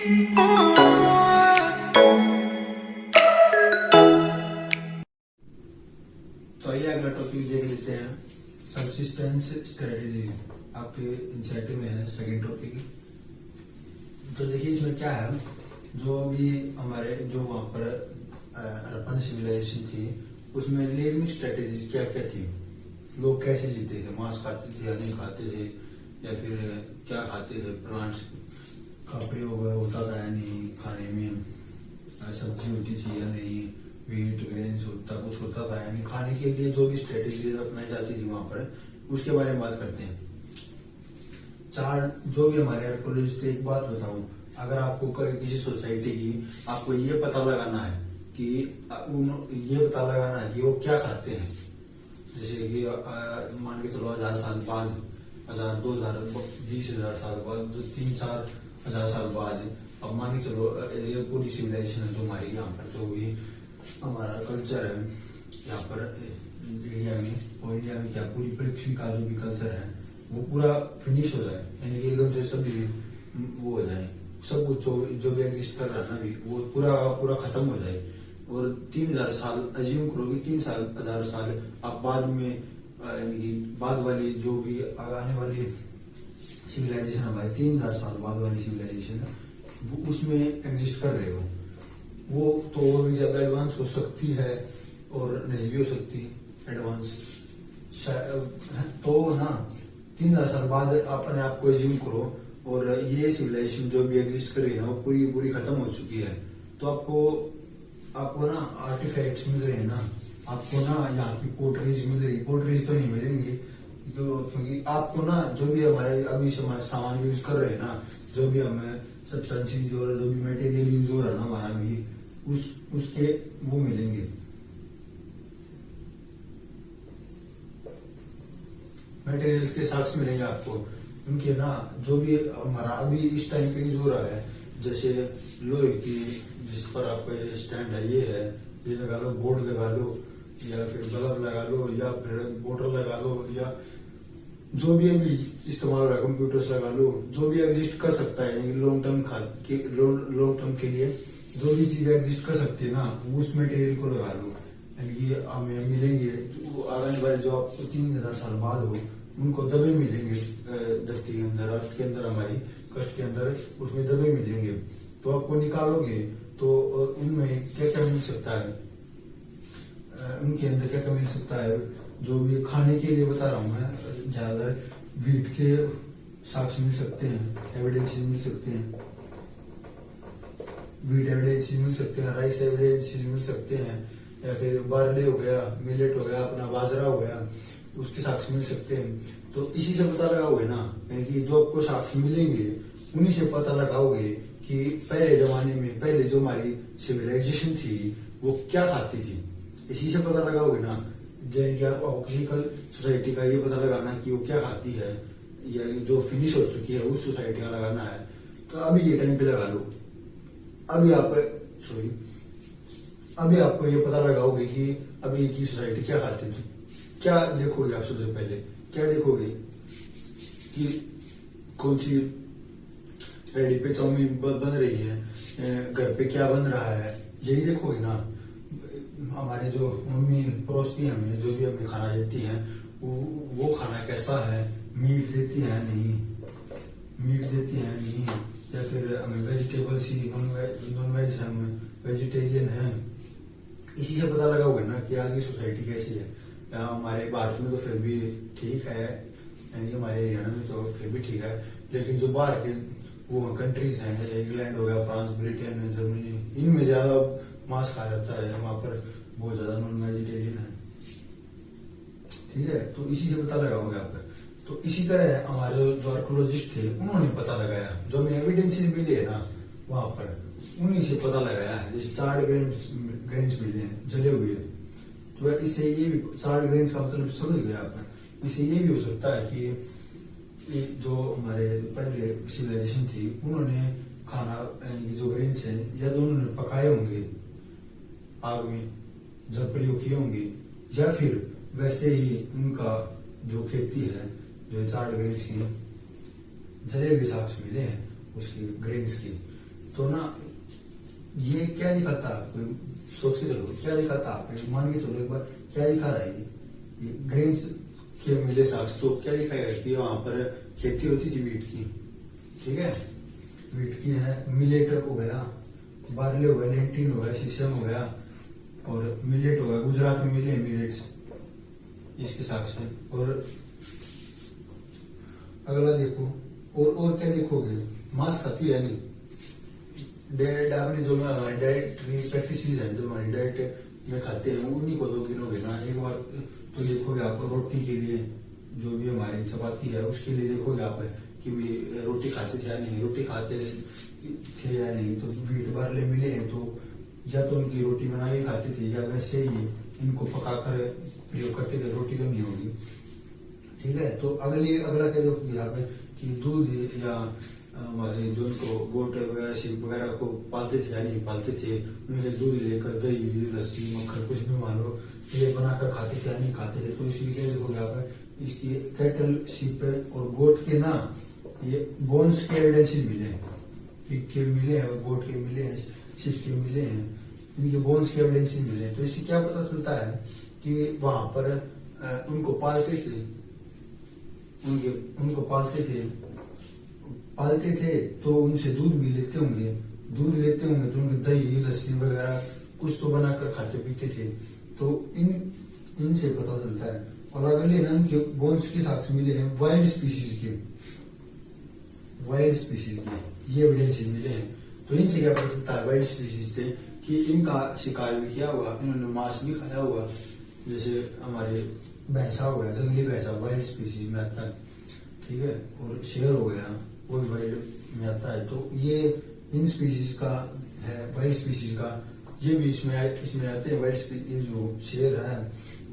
तो आइए अगला टॉपिक देख लेते हैं, सबसिस्टेंस स्ट्रेटेजी। आपके इंसेंटिव में है सेकंड टॉपिक। तो देखिए इसमें क्या है, जो अभी हमारे जो वहाँ पर अर्बन सिविलाइजेशन थी उसमें लिविंग स्ट्रेटेजी क्या क्या थी, लोग कैसे जीते थे, मांस खाते थे या नहीं खाते थे, या फिर क्या खाते थे, प्लांट्स का प्रयोग होता था या नहीं खाने में, सब्जी होती थी या नहीं, वीट ग्रेन्स होता कुछ होता था या नहीं, खाने के लिए जो भी स्ट्रेटेजी अपनाई जाती थी वहां पर, उसके बारे में बात करते हैं। चार जो भी हमारे आर्कोलॉजिस्ट थे, एक बात बताऊं, अगर आपको किसी सोसाइटी की आपको ये पता लगाना है कि ये पता लगाना है कि वो क्या खाते हैं, जैसे कि मान के चलो 1000 साल बाद, 1000 2000 20,000 साल बाद, 3-4 साल बाद, अब मान के चलो ये पूरी सिविलाइजेशन है जो हमारी यहाँ पर जो भी हमारा कल्चर है यहाँ पर इंडिया में, और इंडिया में क्या पूरी पृथ्वी का जो भी कल्चर है वो पूरा फिनिश हो जाए, यानी कि एकदम से सब वो हो जाए, सब कुछ जो भी एग्जिस्ट कर रहा है ना भी वो पूरा खत्म हो जाए। और 3000 साल अज्यूम करो कि 3000 साल आप बाद में यानी कि बाद वाली जो भी आने वाली सिविलाइजेशन हमारी 3000 साल बाद वाली सिविलाइजेशन है उसमें एग्जिस्ट कर रहे हो, वो तो और भी ज्यादा एडवांस हो सकती है और नहीं भी हो सकती एडवांस। तो ना 3000 साल बाद अपने आप को एज्यूम करो और ये सिविलाइजेशन जो भी एग्जिस्ट कर रही है ना वो पूरी खत्म हो चुकी है, तो आपको ना आर्टिफैक्ट्स मिल रहे हैं ना, आपको ना यहाँ की पोटरीज मिल रही, पोटरीज तो नहीं मिलेंगी तो, क्योंकि आपको ना जो भी हमारे अभी हमारे सामान यूज कर रहे हैं ना, जो भी हमें सब्सटेंसेस और जो भी मटेरियल यूज हो रहा है ना हमारा भी उसके वो मिलेंगे, मटेरियल के साक्ष्य मिलेंगे आपको उनके ना, जो भी हमारा अभी इस टाइम पे यूज हो रहा है, जैसे लोहे की जिस पर आपका स्टैंड है ये लगा लो, बोर्ड लगा लो, या फिर बल्ब लगा लो, या फिर मोटर लगा लो, या जो भी अभी इस्तेमाल हो रहा है कंप्यूटर्स लगा लो, जो भी एग्जिस्ट कर सकता है लॉन्ग टर्म के लिए जो भी चीज एग्जिस्ट कर सकती है ना उस मटेरियल को लगा लो, ये हमें मिलेंगे। जो आने वाले जो आपको 3000 साल बाद हो उनको दबे मिलेंगे धरती के अंदर, अर्थ के अंदर, हमारी कष्ट के अंदर उसमें दबे मिलेंगे, तो आपको निकालोगे तो उनमें क्या क्या मिल सकता है, उनके अंदर क्या क्या मिल सकता है, जो भी खाने के लिए बता रहा हूँ मैं, ज्यादा वीट के साक्ष्य मिल सकते हैं, एविडेंस मिल सकते हैं, वीट एविडेंस मिल सकते हैं, राइस एविडेंस मिल सकते हैं, या फिर बार्ले हो गया, मिलेट हो गया, अपना बाजरा हो गया, उसके साक्ष्य मिल सकते हैं। तो इसी से पता लगाओगे ना, यानी कि जो आपको साक्ष्य मिलेंगे उन्हीं से पता लगाओगे कि पहले जमाने में पहले जो हमारी सिविलाइजेशन थी वो क्या खाती थी, इसी से पता लगाओगे ना। जैसे कि आपको किसी कल सोसाइटी का ये पता लगाना कि वो क्या खाती है, या जो फिनिश हो चुकी है उस सोसाइटी का लगाना है, तो अभी ये टाइम पे लगा लो, अभी आपको ये पता लगाओगे कि अभी की सोसाइटी क्या खाती थी, क्या देखोगे आप, सबसे पहले क्या देखोगे कि कौन सी रेडी पे चाउमीन बन रही है, घर पे क्या बन रहा है, यही देखोगे ना। हमारे जो मम्मी परोसती है हमें, जो भी हमें खाना देती है वो खाना कैसा है, मीट देती है नहीं, या फिर हमें वेजिटेबल्स ही, नॉन वेज है, हमें वेजिटेरियन है, इसी से पता लगाओगे ना कि आज की सोसाइटी कैसी है। हमारे भारत में तो फिर भी ठीक है, यानी हमारे हरियाणा में तो फिर भी ठीक है, लेकिन जो बाहर के वो कंट्रीज हैं, जैसे इंग्लैंड हो गया, फ्रांस, ब्रिटेन, जर्मनी, इनमें ज्यादा मांस खाया जाता है, वहां पर बहुत ज्यादा नॉन वेजिटेरियन है, ठीक है। तो इसी से पता लगाओगे आप। तो इसी तरह हमारे जो आर्कोलॉजिस्ट थे उन्होंने पता लगाया, जो हमें एविडेंसेस मिले है ना वहां पर, उन्हीं से पता लगाया है। जैसे 4 ग्रेन्स मिले हैं जले हुए, तो इससे ये भी 4 ग्रेन्स का मतलब समझ गया आपने, इससे ये भी हो सकता है कि जो हमारे पहले सिविलाइजेशन थी उन्होंने खाना यानी कि जो ग्रेन्स है या तो उन्होंने पकाए होंगे आग में जब प्रयोग किए होंगे, या फिर वैसे ही उनका जो खेती है जो 4 ग्रेन्स की जले हुए साक्ष्य मिले हैं उसकी ग्रेन्स की, तो ना ये क्या दिखाता है, कोई सोच के चलो क्या दिखाता है, मान के चलो एक बार क्या दिखा रहा है ये ग्रेन्स के मिले साक्स, तो क्या दिखाएगा कि वहां पर खेती होती थी वीट की, ठीक है, वीट की है, मिलेट हो गया, बार्ले हो गया, लेंटिन हो गया, सीसम हो गया, और मिलेट हो गया, गुजरात में मिले मिलेट्स इसके साक्ष है। और अगला देखो, और क्या देखोगे, मांस खाती है नहीं, डाइट आपने जो डाइट प्रैक्टिस है, जो हमारी डाइट में खाते हैं उन्हीं को तो गिनोगे ना। एक बार तो देखोगे आप रोटी के लिए, जो भी हमारी चपाती है उसके लिए देखोगे आप कि भी रोटी खाते थे या नहीं, रोटी खाते थे या नहीं, तो वीट बार्ले मिले हैं तो या तो उनकी रोटी बना के खाते थे या वैसे ही इनको पकाकर प्रयोग करते थे, रोटी तो नहीं होगी, ठीक है। तो अगला क्या देखोगे आप कि दूध या हमारे जो उनको गोट वगैरह शीप वगैरह को पालते थे या नहीं पालते थे, उनसे दूध लेकर दही लस्सी मक्खन कुछ भी मान लो ये बनाकर खाते थे या नहीं खाते थे। तो इसलिए क्या देखोगे आप इसकी कैटल शीप और गोट के ना ये बोन्स के एविडेंसेस मिले हैं, पिग के मिले हैं, गोट के मिले हैं, शीप के मिले हैं, इनके बोन्स के एविडेंसेस मिले हैं। तो इससे क्या पता चलता है कि वहां पर उनको पालते थे, उनको पालते थे तो उनसे दूध भी लेते होंगे, दूध लेते होंगे तो उनके दही लस्सी वगैरह कुछ तो बनाकर खाते पीते थे, तो इनसे पता चलता है। और अगले ना उनके बोन्स के साथ मिले हैं वाइल्ड स्पीशीज के ये एविडेंस मिले हैं। तो इनसे क्या पता चलता है, वाइल्ड स्पीशीज थे कि इनका शिकार भी किया हुआ, इन्होंने मांस भी खाया हुआ, जैसे हमारे भैंसा हो गया, जंगली भैंसा वाइल्ड स्पीशीज में आता है, ठीक है, और शेर हो गया वो भी वाइल्ड में आता है। तो ये इन स्पीशीज का है, वाइल्ड स्पीशीज का ये भी इसमें आते हैं। वाइल्ड स्पीशीज जो शेर है,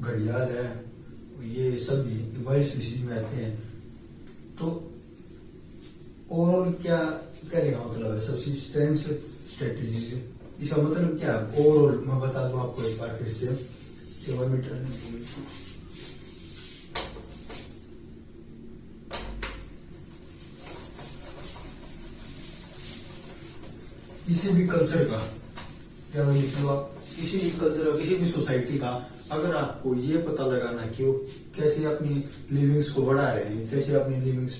घड़ियाल है, ये सभी वाइल्ड स्पीशीज में आते हैं। तो ओवरऑल क्या कहने का मतलब है, सब्सिस्टेंस स्ट्रेटेजी, इसका मतलब क्या है ओवरऑल मैं बता दूं आपको एक बार फिर से, किसी भी कल्चर का क्या मतलब आप किसी भी कल्चर का किसी भी सोसाइटी का अगर आपको ये पता लगाना कि वो कैसे अपनी लिविंग्स को बढ़ा रहे हैं, कैसे अपनी लिविंग्स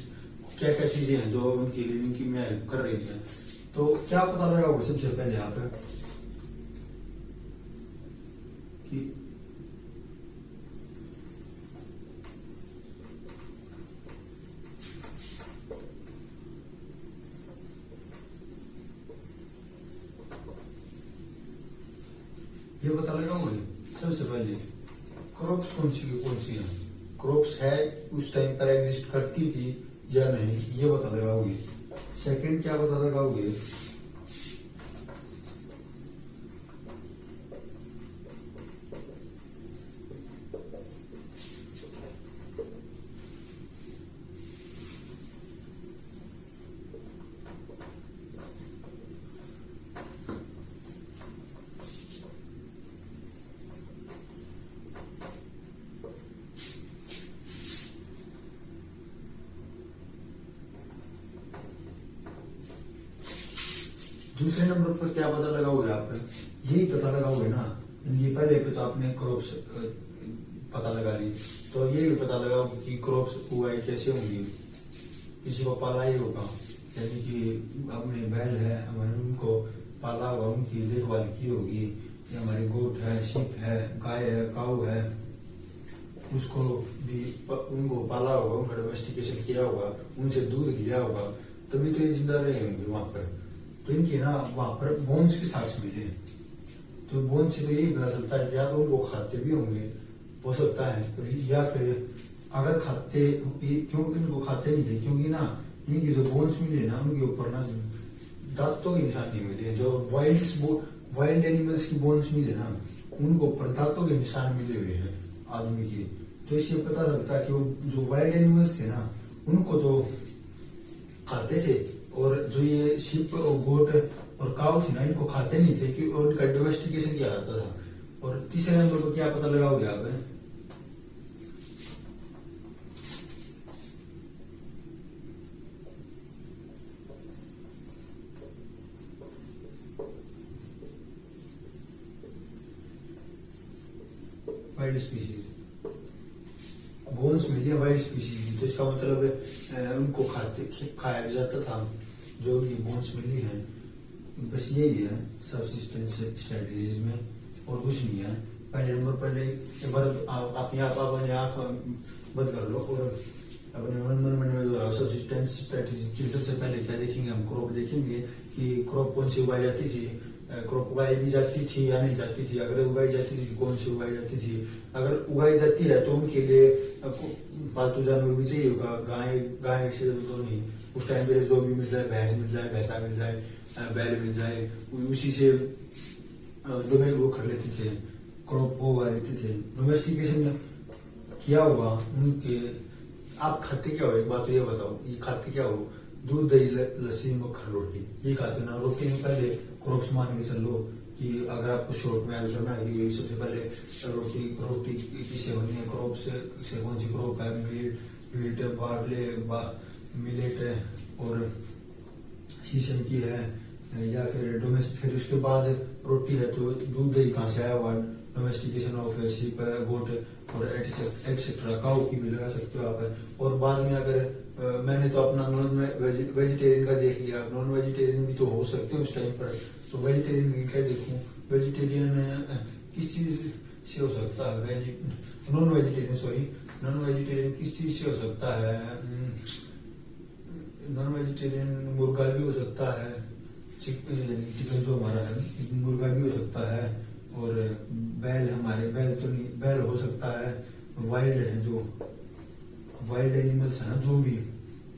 क्या क्या चीजें हैं जो उनकी लिविंग की में हेल्प कर रही है, तो क्या पता लगाओगे सबसे पहले आप कि ये पता लगाओगे सबसे पहले क्रॉप्स कौन सी है, क्रॉप्स है उस टाइम पर एग्जिस्ट करती थी या नहीं, ये पता लगाओगे। सेकंड क्या पता लगाओगे, दूसरे नंबर पर क्या पता लगाओगे आप, यही पता लगाओगे ना, ये पहले पे तो आपने क्रॉप्स पता लगा ली, तो ये भी पता लगाओ कि क्रॉप्स उगाए कैसे होंगी, किसी को पाला ही होगा, यानी कि अपने बैल है हमारे उनको पाला होगा, उनकी देखभाल की होगी, या हमारी गोट है, शीप है, गाय है, काऊ है, उसको भी उनको पाला होगा, उनका डोमेस्टिकेशन किया होगा, उनसे दूध लिया होगा, तभी तो ये जिंदा रहे होंगे वहां पर। तो इनके ना वहां पर बोन्स के साक्ष्य मिले, तो बोन्स से तो यही पता चलता है या तो उनको खाते भी होंगे हो सकता है, या फिर अगर खाते क्यों इनको खाते नहीं थे, क्योंकि ना इनकी जो बोन्स मिले ना उनके ऊपर ना दांतों के निशान नहीं मिले, जो वाइल्ड एनिमल्स की बोन्स मिले ना उनको ऊपर दांतों के निशान मिले हुए हैं आदमी के। तो इससे पता चलता है कि वो जो वाइल्ड एनिमल्स थे ना उनको तो खाते थे, और जो ये शिप और गोट और काऊ थी ना इनको खाते नहीं थे कि और इनका डोमेस्टिकेशन किया जाता था। और तीसरे नंबर पर क्या पता लगाओगे आप, वाइल्ड स्पीशीज, बोन्स मिली है वाइल्ड स्पीशीज की, तो इसका मतलब उनको खाया भी जाता था जो भी बोन्स मिली है। बस यही है सबसिस्टेंस स्ट्रेटजीज में, और कुछ नहीं है। पहले नंबर पहले एक बार अपने आँख बंद कर लो और अपने मन में जो सबसिस्टेंस स्ट्रेटजी की सबसे पहले क्या देखेंगे हम, क्रॉप देखेंगे कि क्रॉप कौन सी उगाई जाती थी, क्रॉप उगाई भी जाती थी या नहीं जाती थी, अगर उगाई जाती थी कौन सी उगाई जाती थी। अगर उगाई जाती है तो उनके लिए पालतू जानवर भी चाहिए होगा, गाय से तो नहीं, उस टाइम पे जो भी मिल जाए, भैंस मिल जाए, भैंसा मिल जाए, बैल मिल जाए, उसी से डोमेन वो कर लेते थे, क्रॉप वो उगा लेते थे। डोमेस्टिकेशन किया हुआ उनके। आप खाते क्या हो, एक बात तो ये बताओ, ये खाते क्या हो, दूध दही लस्सी मक्खन रोटी, ये खाते ना। रोटी में पहले क्रॉप्स मान के चलो कि अगर आपको शॉर्ट में ऐड करना है कि सबसे पहले रोटी किससे बनी है, क्रॉप से कौन सी क्रॉप है, वीट, बार्ले, मिलेट है और शीशम की है, या फिर डोमेस्टिक। फिर उसके बाद रोटी है तो दूध दही कहाँ से आया हुआ, डोमेस्टिकेशन ऑफ शीप, गोट और एक्सेट्रा, काऊ की भी लगा सकते हो आप। और बाद में अगर मैंने तो अपना नॉन वेजिटेरियन का देख लिया, नॉन वेजिटेरियन भी तो हो सकते हैं उस टाइम पर, तो वेजिटेरियन की क्या देखूं, वेजिटेरियन किस चीज से हो सकता है, नॉन वेजिटेरियन किस चीज से हो सकता है, नॉन वेजिटेरियन मुर्गा भी हो सकता है, चिकन तो हमारा है, मुर्गा भी हो सकता है, और बैल तो नहीं, बैल हो सकता है, वाइल्ड है जो वाइल्ड एनिमल्स है ना, जो भी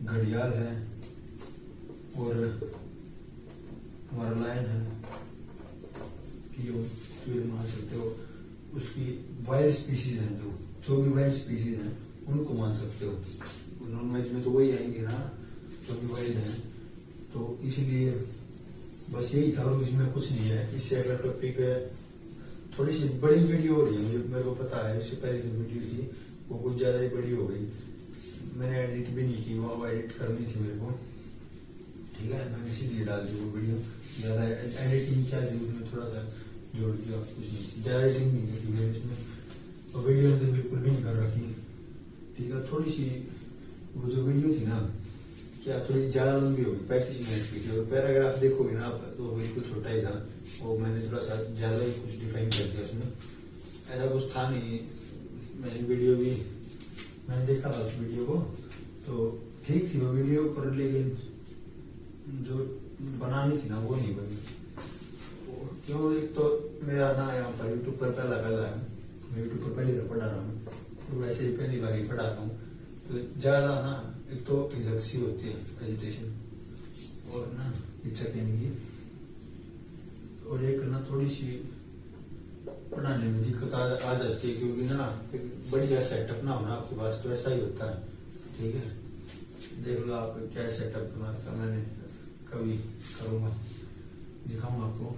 घड़ियाल है और हमारा लायन है, चूहे मान सकते हो, उसकी वाइल्ड स्पीशीज है, जो भी वाइल्ड स्पीशीज है उनको मान सकते हो। नॉन वेज में तो वही आएंगे ना जो भी वाइल्ड है, तो इसलिए बस यही था और इसमें कुछ नहीं है। इससे अगला टॉपिक थोड़ी सी बड़ी वीडियो हो रही है, मेरे को पता है, इससे पहले जो वीडियो थी वो कुछ ज्यादा ही बड़ी हो गई, मैंने एडिट भी नहीं की, वो एडिट करनी थी मेरे को, ठीक है, मैंने इसीलिए डाल दी वो वीडियो। ज्यादा एडिटिंग क्या थी उसमें, थोड़ा सा जोड़ दिया, कुछ नहीं, ज्यादा एडिटिंग नहीं की मैंने इसमें, और वीडियो तो बिल्कुल भी नहीं कर रखी, ठीक है। थोड़ी सी वो जो वीडियो थी ना, क्या थोड़ी ज्यादा लंबी होगी, 35 मिनट की थी, और पैराग्राफ देखोगे ना आप तो बिल्कुल छोटा ही था, वो मैंने थोड़ा सा ज्यादा ही कुछ डिफाइन कर दिया उसमें, ऐसा कुछ था नहीं। मैंने वीडियो भी मैंने देखा था उस वीडियो को, तो ठीक थी वो वीडियो पर, लेकिन जो बनानी थी ना वो नहीं बनी। क्यों, एक तो मेरा ना यहाँ पर यूट्यूब पर पहला है, मैं यूट्यूब पर पहली बार पढ़ा रहा हूँ, तो वैसे ही पहली बार ही पढ़ा रहा हूँ, तो ज्यादा ना एक तो एग्जैक्सी होती है एजिटेशन, और ना इच्छा कहने की, और एक ना थोड़ी सी पढ़ाने में दिक्कत आ जाती है, क्योंकि ना एक बढ़िया सेटअप ना होना आपके पास, तो ऐसा ही होता है, ठीक है। देख लो आप क्या सेटअप बनाता, मैंने कभी करूँगा, दिखाऊंगा आपको,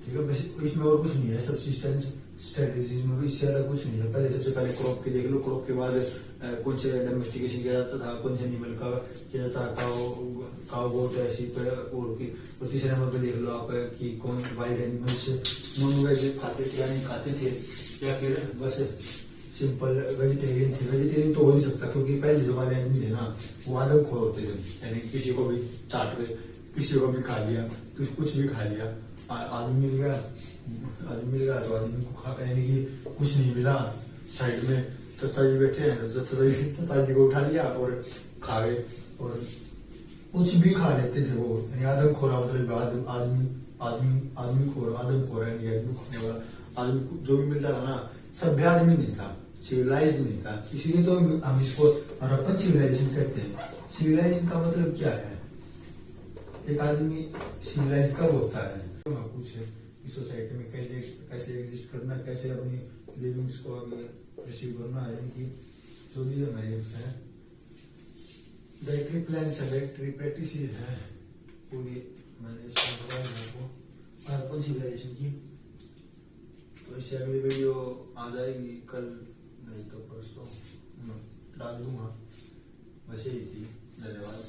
ठीक है। बस इसमें और कुछ नहीं है, सबसिस्टेंस स्ट्रेटजीज में भी इससे अलग कुछ नहीं है। पहले सबसे पहले क्रॉप के देख लो, क्रॉप के बाद कौन से डोमेस्टिकेशन किया जाता था, कौन से एनिमल का किया जाता था, काऊ गोट ऐसी पे, और तीसरे नंबर पे देख लो आप कि कौन वाइल्ड एनिमल्स नॉन वेज खाते थे या नहीं खाते थे, या फिर बस सिंपल वेजिटेरियन थे। वेजिटेरियन तो हो नहीं सकता, क्योंकि पहले जो वाले आदमी थे ना वो आदमखोर होते थे, यानी किसी को भी चाट के किसी को भी खा लिया, कुछ भी खा लिया, आदमी मिल गया तो आदमी को खा, यानी कि कुछ नहीं मिला, साइड में चाचा जी बैठे हैं, चाचा जी को उठा लिया और खा गए, और कुछ भी खा लेते थे वो, यानी आदमखोरा, मतलब आदमी खोर, आदमखोर है, आदमी खोने वाला, आदमी जो भी मिलता था ना, सभ्य आदमी नहीं था, सिविलाइज्ड नहीं था, इसीलिए तो हम इसको हड़प्पन सिविलाइजेशन कहते हैं। सिविलाइजेशन का मतलब क्या है, एक आदमी सिविलाइज कब होता है, कुछ इस सोसाइटी में कैसे एग्जिस्ट करना, कैसे अपनी लिविंग्स को आगे रिसीव करना है, कि जो भी हमारे है डायरेक्टरी प्लान है, डायरेक्टरी प्रैक्टिसेस है पूरी, मैंने इसको बताया आपको हड़प्पन सिविलाइजेशन की। तो इससे अगली वीडियो आ जाएगी कल, नहीं तो परसों डाल दूंगा, बस यही थी, धन्यवाद।